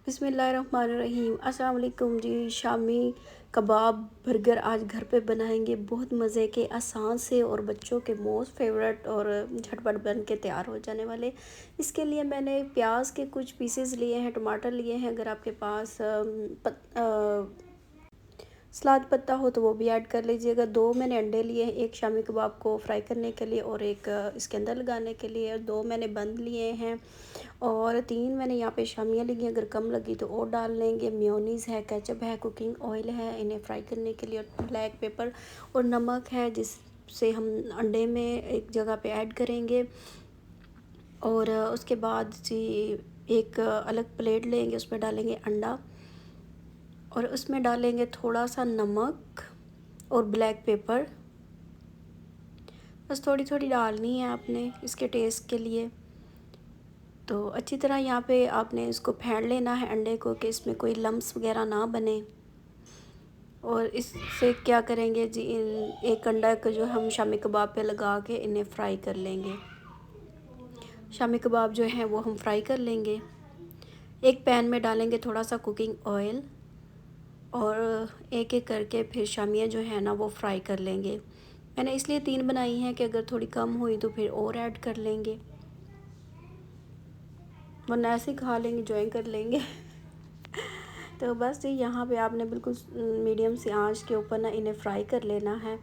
बिस्मिल्लाहिर्रहमानिर्रहीम। अस्सलाम वालेकुम जी। शामी कबाब बर्गर आज घर पे बनाएंगे, बहुत मज़े के, आसान से और बच्चों के मोस्ट फेवरेट और झटपट बन के तैयार हो जाने वाले। इसके लिए मैंने प्याज के कुछ पीसेस लिए हैं, टमाटर लिए हैं। अगर आपके पास सलाद पत्ता हो तो वो भी ऐड कर लीजिएगा। 2 मैंने अंडे लिए हैं, एक शामी कबाब को फ्राई करने के लिए और एक इसके अंदर लगाने के लिए। 2 मैंने बंद लिए हैं और 3 मैंने यहाँ पे शामियाँ ली हैं। अगर कम लगी तो और डाल लेंगे। मेयोनीज़ है, केचप है, कुकिंग ऑयल है इन्हें फ्राई करने के लिए, और ब्लैक पेपर और नमक है जिससे हम अंडे में एक जगह पे ऐड करेंगे। और उसके बाद जी एक अलग प्लेट लेंगे, उसमें डालेंगे अंडा और उसमें डालेंगे थोड़ा सा नमक और ब्लैक पेपर। बस थोड़ी थोड़ी डालनी है आपने इसके टेस्ट के लिए। तो अच्छी तरह यहाँ पे आपने इसको फेंट लेना है अंडे को, कि इसमें कोई लम्स वगैरह ना बने। और इससे क्या करेंगे जी, एक अंडा को जो हम शामी कबाब पे लगा के इन्हें फ्राई कर लेंगे। शामी कबाब जो है वो हम फ्राई कर लेंगे। एक पैन में डालेंगे थोड़ा सा कुकिंग ऑयल और एक एक करके फिर शामियाँ जो है ना वो फ्राई कर लेंगे। मैंने इसलिए 3 बनाई हैं कि अगर थोड़ी कम हुई तो फिर और ऐड कर लेंगे, वरना ऐसे ही खा लेंगे, ज्वाइन कर लेंगे। तो बस यहाँ पे आपने बिल्कुल मीडियम सी आंच के ऊपर ना इन्हें फ्राई कर लेना है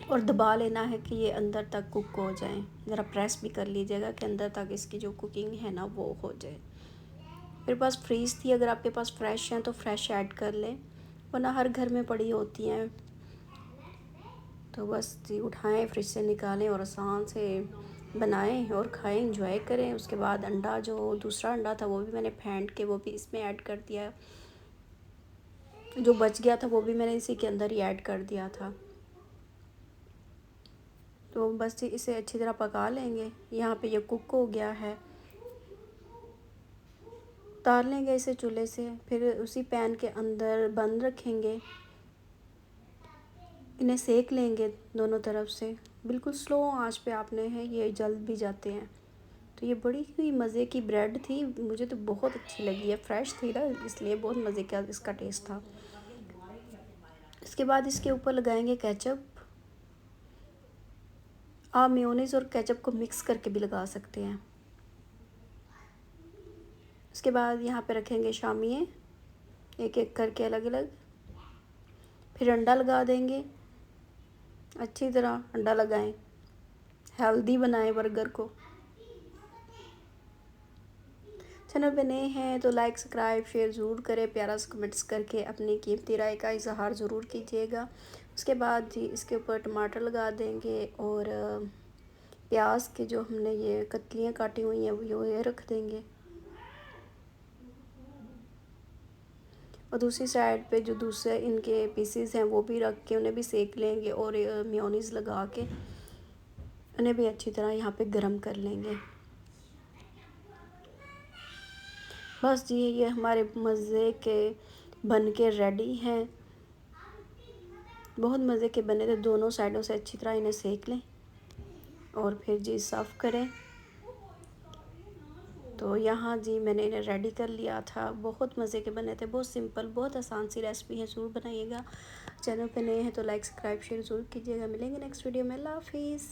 और दबा लेना है कि ये अंदर तक कुक हो जाएं। ज़रा प्रेस भी कर लीजिएगा कि अंदर तक इसकी जो कुकिंग है ना वो हो जाए। मेरे पास फ्रीज़ थी, अगर आपके पास फ्रेश हैं तो फ्रेश ऐड कर लें, वरना हर घर में पड़ी होती हैं। तो बस जी उठाएं, फ्रिज से निकालें और आसान से बनाएं और खाएं, इंजॉय करें। उसके बाद अंडा, जो दूसरा अंडा था वो भी मैंने फेंट के वो भी इसमें ऐड कर दिया। जो बच गया था वो भी मैंने इसी के अंदर ही ऐड कर दिया था। तो बस जी इसे अच्छी तरह पका लेंगे। यहाँ पे ये कुक हो गया है। उतार लेंगे इसे चूल्हे से, फिर उसी पैन के अंदर बंद रखेंगे। इन्हें सेक लेंगे दोनों तरफ से, बिल्कुल स्लो आंच पे आपने है, ये जल भी जाते हैं। तो ये बड़ी ही मज़े की ब्रेड थी, मुझे तो बहुत अच्छी लगी है, फ्रेश थी ना इसलिए बहुत मज़े का इसका टेस्ट था। इसके बाद इसके ऊपर लगाएंगे केचप। आप मेयोनीज़ और केचप को मिक्स करके भी लगा सकते हैं। उसके बाद यहाँ पे रखेंगे शामियाँ एक एक करके अलग अलग, फिर अंडा लगा देंगे। अच्छी तरह अंडा लगाएं, हेल्दी बनाएं बर्गर को। चैनल पे नए हैं तो लाइक सब्सक्राइब शेयर ज़रूर करें, प्यारा सा कमेंट्स करके अपनी कीमती राय का इजहार ज़रूर कीजिएगा। उसके बाद जी इसके ऊपर टमाटर लगा देंगे और प्याज के जो हमने ये कतलियाँ काटी हुई हैं वो ये रख देंगे। और दूसरी साइड पे जो दूसरे इनके पीसेस हैं वो भी रख के उन्हें भी सेक लेंगे और मेयोनीज़ लगा के उन्हें भी अच्छी तरह यहाँ पे गरम कर लेंगे। बस जी ये हमारे मज़े के बन के रेडी हैं। बहुत मज़े के बने थे, दोनों साइडों से अच्छी तरह इन्हें सेक लें और फिर जी सर्व करें। तो यहाँ जी मैंने इन्हें रेडी कर लिया था, बहुत मज़े के बने थे, बहुत सिंपल, बहुत आसान सी रेसिपी है, ज़रूर बनाइएगा। चैनल पे नए हैं तो लाइक सब्सक्राइब शेयर ज़रूर कीजिएगा। मिलेंगे नेक्स्ट वीडियो में। अल्लाह हाफिज़।